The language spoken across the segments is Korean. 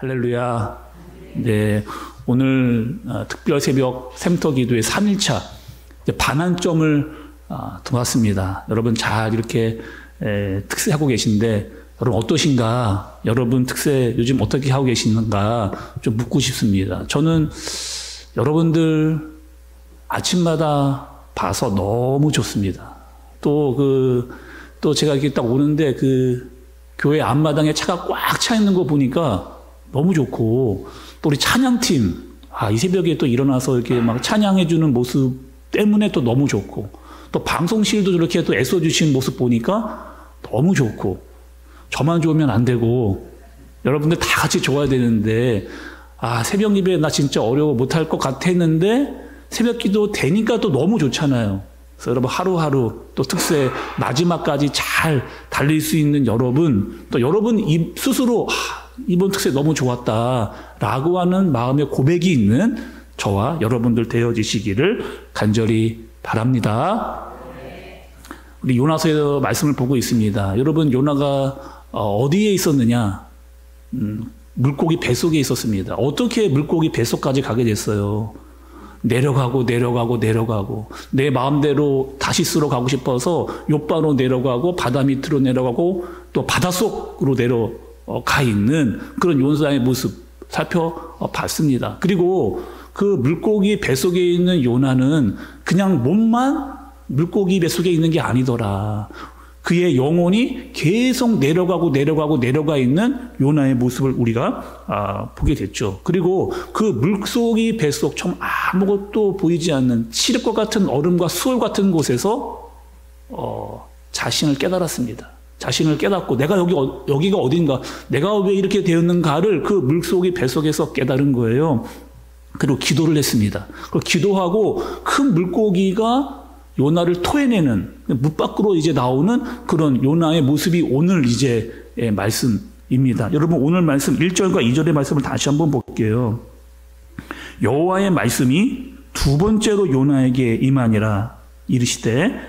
할렐루야. 네, 오늘 특별 새벽 샘터 기도의 3일차 반환점을 두었습니다. 여러분 잘 이렇게 특세하고 계신데 여러분 어떠신가? 여러분 특세 요즘 어떻게 하고 계시는가? 좀 묻고 싶습니다. 저는 여러분들 아침마다 봐서 너무 좋습니다. 또 제가 이렇게 딱 오는데 교회 앞마당에 차가 꽉 차 있는 거 보니까 너무 좋고, 또 우리 찬양팀, 이 새벽에 또 일어나서 이렇게 막 찬양해주는 모습 때문에 또 너무 좋고, 또 방송실도 저렇게 또 애써주시는 모습 보니까 너무 좋고, 저만 좋으면 안 되고, 여러분들 다 같이 좋아야 되는데, 새벽 예배 나 진짜 어려워 못할 것 같았는데, 새벽 기도 되니까 또 너무 좋잖아요. 그래서 여러분 하루하루 또 특세 마지막까지 잘 달릴 수 있는 여러분, 또 여러분 스스로 이번 특세 너무 좋았다라고 하는 마음의 고백이 있는 저와 여러분들 되어지시기를 간절히 바랍니다. 우리 요나서의 말씀을 보고 있습니다. 여러분 요나가 어디에 있었느냐? 물고기 뱃속에 있었습니다. 어떻게 물고기 뱃속까지 가게 됐어요? 내려가고 내 마음대로 다시스로 가고 싶어서 요바로 내려가고 바다 밑으로 내려가고 또 바닷속으로 내려가 있는 그런 요나의 모습 살펴봤습니다. 그리고 그 물고기 뱃속에 있는 요나는 그냥 몸만 물고기 뱃속에 있는 게 아니더라. 그의 영혼이 계속 내려가 있는 요나의 모습을 우리가 보게 됐죠. 그리고 그 물속이 뱃속 좀 아무것도 보이지 않는 칠흑과 같은 얼음과 수월 같은 곳에서 자신을 깨달았습니다. 자신을 깨닫고 내가 여기가 어딘가, 내가 왜 이렇게 되었는가를 그 물속이 뱃속에서 깨달은 거예요. 그리고 기도를 했습니다. 그리고 기도하고 큰 물고기가 요나를 토해내는, 물 밖으로 이제 나오는 그런 요나의 모습이 오늘 이제 말씀입니다. 여러분 오늘 말씀 1절과 2절의 말씀을 다시 한번 볼게요. 여호와의 말씀이 두 번째로 요나에게 임하니라. 이르시되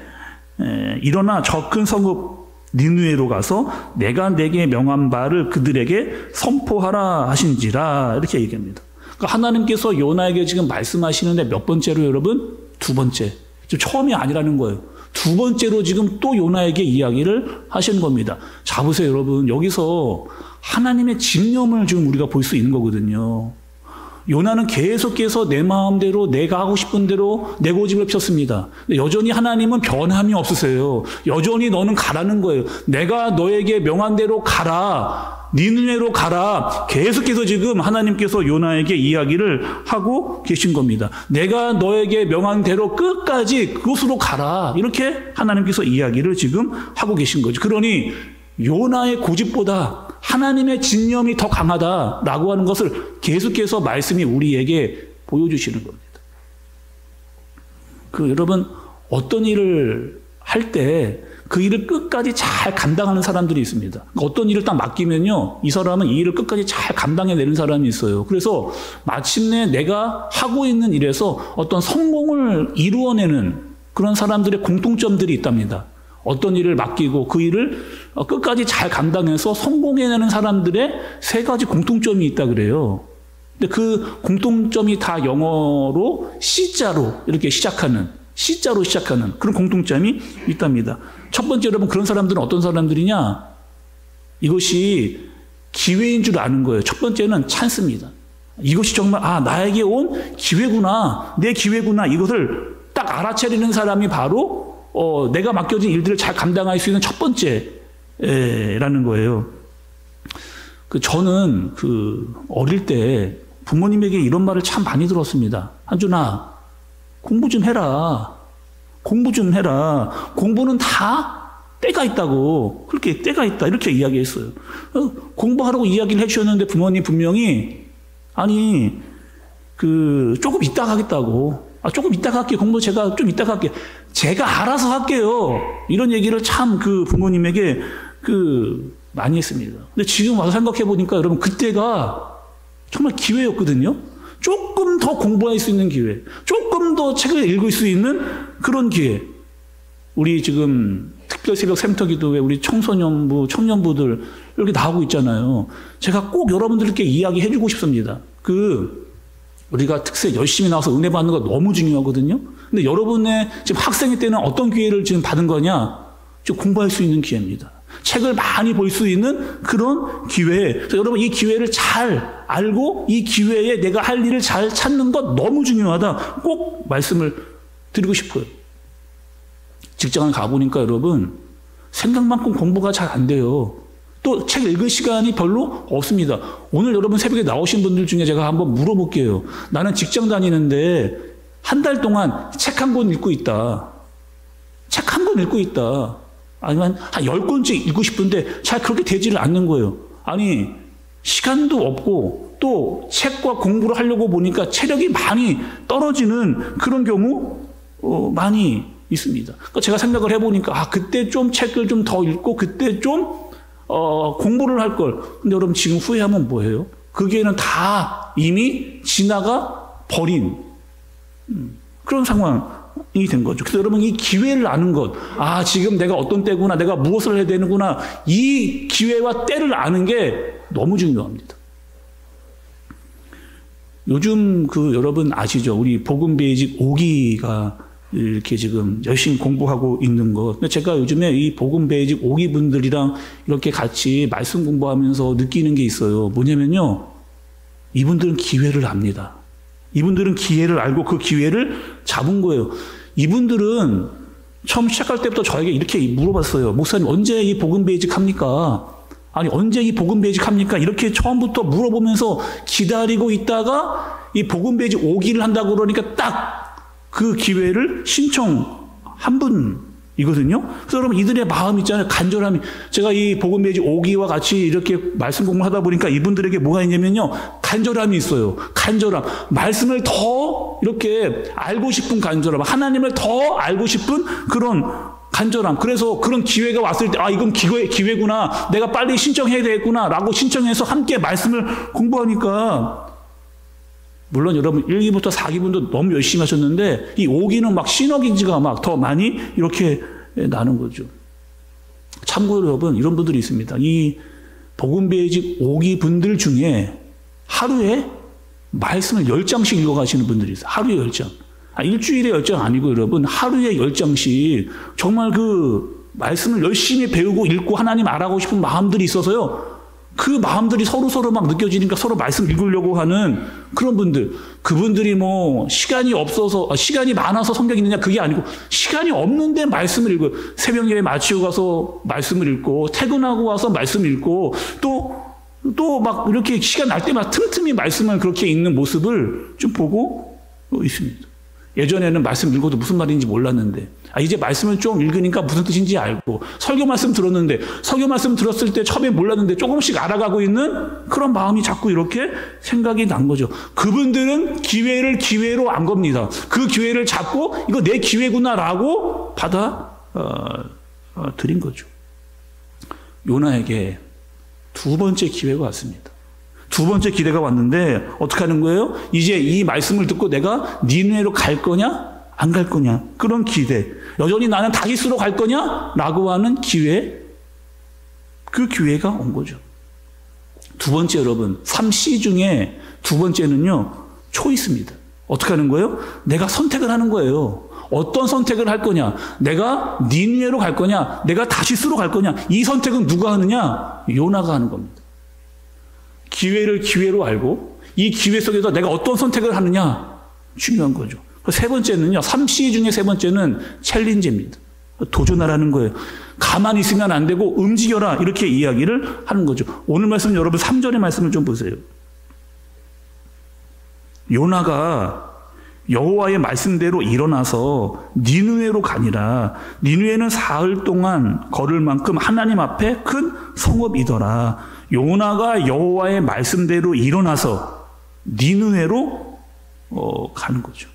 일어나 저 큰 성읍 니느웨로 가서 내가 내게 명한 바를 그들에게 선포하라 하신지라. 이렇게 얘기합니다. 그러니까 하나님께서 요나에게 지금 말씀하시는데 몇 번째로 여러분? 두 번째. 처음이 아니라는 거예요. 두 번째로 지금 또 요나에게 이야기를 하시는 겁니다. 자 보세요 여러분, 여기서 하나님의 집념을 지금 우리가 볼 수 있는 거거든요. 요나는 계속해서 내 마음대로 내가 하고 싶은 대로 내 고집을 폈습니다. 여전히 하나님은 변함이 없으세요. 여전히 너는 가라는 거예요. 내가 너에게 명한 대로 가라, 니느웨로 가라. 계속해서 지금 하나님께서 요나에게 이야기를 하고 계신 겁니다. 내가 너에게 명한 대로 끝까지 그곳으로 가라. 이렇게 하나님께서 이야기를 지금 하고 계신 거죠. 그러니 요나의 고집보다 하나님의 진념이 더 강하다라고 하는 것을 계속해서 말씀이 우리에게 보여주시는 겁니다. 여러분 어떤 일을 할 때 그 일을 끝까지 잘 감당하는 사람들이 있습니다. 어떤 일을 딱 맡기면요, 이 사람은 이 일을 끝까지 잘 감당해내는 사람이 있어요. 그래서 마침내 내가 하고 있는 일에서 어떤 성공을 이루어내는 그런 사람들의 공통점들이 있답니다. 어떤 일을 맡기고 그 일을 끝까지 잘 감당해서 성공해내는 사람들의 세 가지 공통점이 있다 그래요. 근데 그 공통점이 다 영어로 C자로 이렇게 시작하는 그런 공통점이 있답니다. 첫 번째 여러분, 그런 사람들은 어떤 사람들이냐? 이것이 기회인 줄 아는 거예요. 첫 번째는 찬스입니다. 이것이 정말 나에게 온 기회구나, 내 기회구나, 이것을 딱 알아차리는 사람이 바로 내가 맡겨진 일들을 잘 감당할 수 있는 첫 번째라는 거예요. 저는 어릴 때 부모님에게 이런 말을 참 많이 들었습니다. 한준아, 공부 좀 해라. 공부는 다 때가 있다고. 그렇게 때가 있다. 이렇게 이야기했어요. 공부하라고 이야기를 해주셨는데 부모님 분명히 조금 이따가 하겠다고. 조금 이따가 할게요. 공부 제가 좀 이따가 할게요. 제가 알아서 할게요. 이런 얘기를 참 부모님에게 많이 했습니다. 근데 지금 와서 생각해 보니까 여러분, 그때가 정말 기회였거든요. 조금 더 공부할 수 있는 기회, 조금 더 책을 읽을 수 있는 그런 기회. 우리 지금 특별 새벽 샘터기도회 우리 청소년부, 청년부들 이렇게 나오고 있잖아요. 제가 꼭 여러분들께 이야기해주고 싶습니다. 우리가 특세 열심히 나와서 은혜 받는 거 너무 중요하거든요. 근데 여러분의 지금 학생일 때는 어떤 기회를 지금 받은 거냐? 좀 공부할 수 있는 기회입니다. 책을 많이 볼 수 있는 그런 기회. 그래서 여러분 이 기회를 잘 알고 이 기회에 내가 할 일을 잘 찾는 것 너무 중요하다. 꼭 말씀을 드리고 싶어요. 직장을 가보니까 여러분 생각만큼 공부가 잘 안 돼요. 또 책 읽을 시간이 별로 없습니다. 오늘 여러분 새벽에 나오신 분들 중에 제가 한번 물어볼게요. 나는 직장 다니는데 한 달 동안 책 한 권 읽고 있다. 책 한 권 읽고 있다. 아니면 한 10권씩 읽고 싶은데 잘 그렇게 되지를 않는 거예요. 아니 시간도 없고 또 책과 공부를 하려고 보니까 체력이 많이 떨어지는 그런 경우 많이 있습니다. 그러니까 제가 생각을 해보니까 그때 좀 책을 좀 더 읽고 그때 좀 공부를 할 걸. 근데 여러분 지금 후회하면 뭐예요? 그 기회는 다 이미 지나가 버린 그런 상황이 된 거죠. 그래서 여러분 이 기회를 아는 것, 지금 내가 어떤 때구나, 내가 무엇을 해야 되는구나, 이 기회와 때를 아는 게 너무 중요합니다. 요즘 여러분 아시죠? 우리 복음 베이직 5기가 이렇게 지금 열심히 공부하고 있는 것. 근데 제가 요즘에 이 복음 베이직 5기 분들이랑 이렇게 같이 말씀 공부하면서 느끼는 게 있어요. 뭐냐면요. 이분들은 기회를 압니다. 이분들은 기회를 알고 그 기회를 잡은 거예요. 이분들은 처음 시작할 때부터 저에게 이렇게 물어봤어요. 목사님 언제 이 복음 베이직 합니까? 아니 언제 이 복음 베이직 합니까? 이렇게 처음부터 물어보면서 기다리고 있다가 이 복음 베이직 5기를 한다고 그러니까 딱 그 기회를 신청한 분이거든요. 그래서 여러분 이들의 마음 있잖아요. 간절함이. 제가 이 복음 베이직 5기와 같이 이렇게 말씀 공부를 하다 보니까 이분들에게 뭐가 있냐면요. 간절함이 있어요. 간절함. 말씀을 더 이렇게 알고 싶은 간절함. 하나님을 더 알고 싶은 그런 간절함. 그래서 그런 기회가 왔을 때 이건 기회구나. 내가 빨리 신청해야 되겠구나 라고 신청해서 함께 말씀을 공부하니까 물론 여러분 1기부터 4기분도 너무 열심히 하셨는데 이 5기는 막 시너기지가 막 더 많이 이렇게 나는 거죠. 참고로 여러분 이런 분들이 있습니다. 이 복음 베이직 5기 분들 중에 하루에 말씀을 10장씩 읽어가시는 분들이 있어요. 하루에 10장. 일주일에 10장 아니고 여러분 하루에 10장씩 정말 그 말씀을 열심히 배우고 읽고 하나님 알아가고 싶은 마음들이 있어서요. 그 마음들이 서로 막 느껴지니까 서로 말씀 읽으려고 하는 그런 분들. 그분들이 뭐 시간이 많아서 성경 읽느냐 그게 아니고 시간이 없는데 말씀을 읽어요. 새벽 예배 마치고 가서 말씀을 읽고 퇴근하고 와서 말씀 읽고 또 막 이렇게 시간 날 때마다 틈틈이 말씀을 그렇게 읽는 모습을 좀 보고 있습니다. 예전에는 말씀 읽어도 무슨 말인지 몰랐는데 이제 말씀을 좀 읽으니까 무슨 뜻인지 알고 설교 말씀 들었는데 설교 말씀 들었을 때 처음에 몰랐는데 조금씩 알아가고 있는 그런 마음이 자꾸 이렇게 생각이 난 거죠. 그분들은 기회를 기회로 안 겁니다. 그 기회를 잡고 이거 내 기회구나라고 받아 들인 거죠. 요나에게 두 번째 기회가 왔습니다. 두 번째 기회가 왔는데 어떻게 하는 거예요? 이제 이 말씀을 듣고 내가 니느웨로 갈 거냐? 안 갈 거냐? 그런 기대. 여전히 나는 다시스로 갈 거냐? 라고 하는 기회. 그 기회가 온 거죠. 두 번째 여러분 3C 중에 두 번째는요. 초이스입니다. 어떻게 하는 거예요? 내가 선택을 하는 거예요. 어떤 선택을 할 거냐? 내가 니느웨로 갈 거냐? 내가 다시스로 갈 거냐? 이 선택은 누가 하느냐? 요나가 하는 겁니다. 기회를 기회로 알고 이 기회 속에서 내가 어떤 선택을 하느냐 중요한 거죠. 세 번째는요. 3C 중에 세 번째는 챌린지입니다. 도전하라는 거예요. 가만히 있으면 안 되고 움직여라 이렇게 이야기를 하는 거죠. 오늘 말씀 여러분 3절의 말씀을 좀 보세요. 요나가 여호와의 말씀대로 일어나서 니느웨로 가니라. 니느웨는 사흘 동안 걸을 만큼 하나님 앞에 큰 성읍이더라. 요나가 여호와의 말씀대로 일어나서 니느웨로 가는 거죠.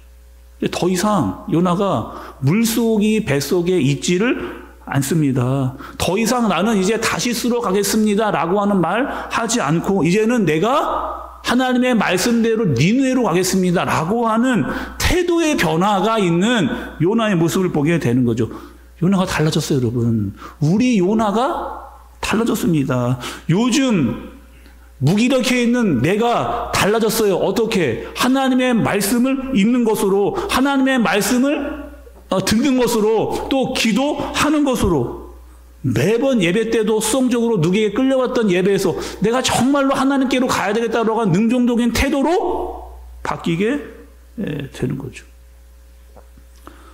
더 이상 요나가 물속이 뱃속에 있지를 않습니다. 더 이상 나는 이제 다시스로 가겠습니다 라고 하는 말 하지 않고 이제는 내가 하나님의 말씀대로 니느웨로 가겠습니다 라고 하는 태도의 변화가 있는 요나의 모습을 보게 되는 거죠. 요나가 달라졌어요, 여러분. 우리 요나가 달라졌습니다. 요즘 무기력해 있는 내가 달라졌어요. 어떻게? 하나님의 말씀을 읽는 것으로, 하나님의 말씀을 듣는 것으로, 또 기도하는 것으로, 매번 예배 때도 수동적으로 누구에게 끌려왔던 예배에서 내가 정말로 하나님께로 가야 되겠다라고 하는 능동적인 태도로 바뀌게 되는 거죠.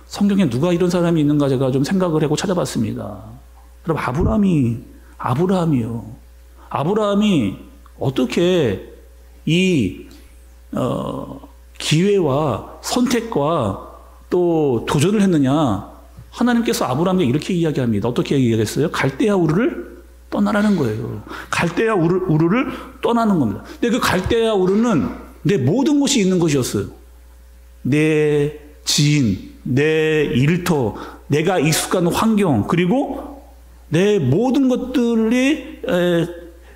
성경에 누가 이런 사람이 있는가 제가 좀 생각을 하고 찾아봤습니다. 여러분, 아브라함이요. 아브라함이 어떻게 이 기회와 선택과 또 도전을 했느냐? 하나님께서 아브라함에게 이렇게 이야기합니다. 어떻게 이야기했어요? 갈대아 우르를 떠나라는 거예요. 갈대아 우르를 떠나는 겁니다. 근데 그 갈대아 우르는 내 모든 것이 있는 것이었어요. 내 지인, 내 일터, 내가 익숙한 환경, 그리고 내 모든 것들이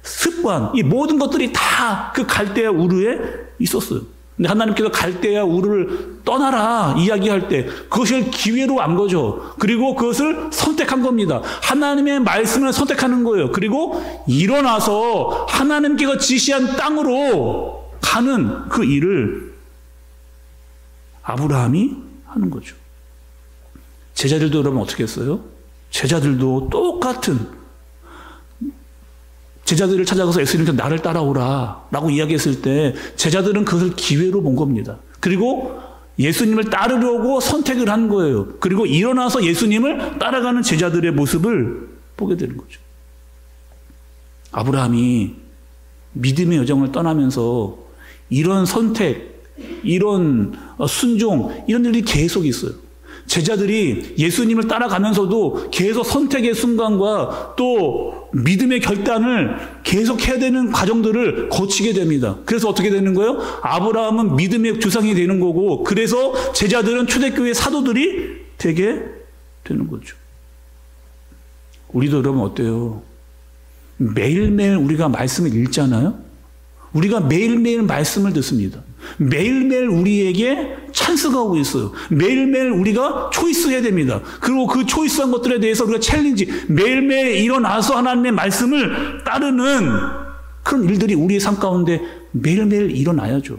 습관, 이 모든 것들이 다 그 갈대아 우르에 있었어요. 근데 하나님께서 갈대아 우르를 떠나라 이야기할 때 그것을 기회로 안 거죠. 그리고 그것을 선택한 겁니다. 하나님의 말씀을 선택하는 거예요. 그리고 일어나서 하나님께서 지시한 땅으로 가는 그 일을 아브라함이 하는 거죠. 제자들도 여러분 어떻게 했어요? 제자들도 똑같은, 제자들을 찾아가서 예수님께서 나를 따라오라 라고 이야기했을 때 제자들은 그것을 기회로 본 겁니다. 그리고 예수님을 따르려고 선택을 한 거예요. 그리고 일어나서 예수님을 따라가는 제자들의 모습을 보게 되는 거죠. 아브라함이 믿음의 여정을 떠나면서 이런 선택, 이런 순종, 이런 일이 계속 있어요. 제자들이 예수님을 따라가면서도 계속 선택의 순간과 또 믿음의 결단을 계속 해야 되는 과정들을 거치게 됩니다. 그래서 어떻게 되는 거예요? 아브라함은 믿음의 조상이 되는 거고, 그래서 제자들은 초대교회 사도들이 되게 되는 거죠. 우리도 여러분 어때요? 매일매일 우리가 말씀을 읽잖아요? 우리가 매일매일 말씀을 듣습니다. 매일매일 우리에게 찬스가 오고 있어요. 매일매일 우리가 초이스해야 됩니다. 그리고 그 초이스한 것들에 대해서 우리가 챌린지, 매일매일 일어나서 하나님의 말씀을 따르는 그런 일들이 우리의 삶 가운데 매일매일 일어나야죠.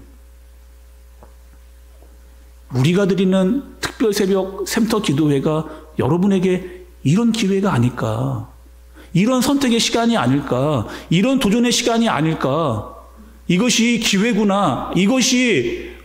우리가 드리는 특별 새벽 샘터 기도회가 여러분에게 이런 기회가 아닐까, 이런 선택의 시간이 아닐까, 이런 도전의 시간이 아닐까. 이것이 기회구나. 이것이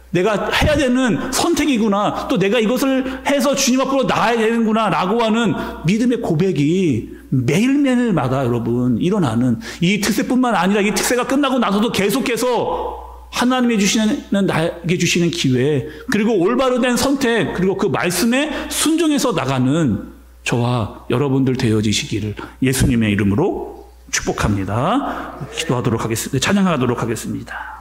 내가 해야 되는 선택이구나. 또 내가 이것을 해서 주님 앞으로 나아야 되는구나 라고 하는 믿음의 고백이 매일매일마다 여러분 일어나는, 이 특세뿐만 아니라 이 특세가 끝나고 나서도 계속해서 하나님이 주시는, 나에게 주시는 기회, 그리고 올바로 된 선택, 그리고 그 말씀에 순종해서 나가는 저와 여러분들 되어지시기를 예수님의 이름으로 축복합니다. 기도하도록 하겠습니다. 찬양하도록 하겠습니다.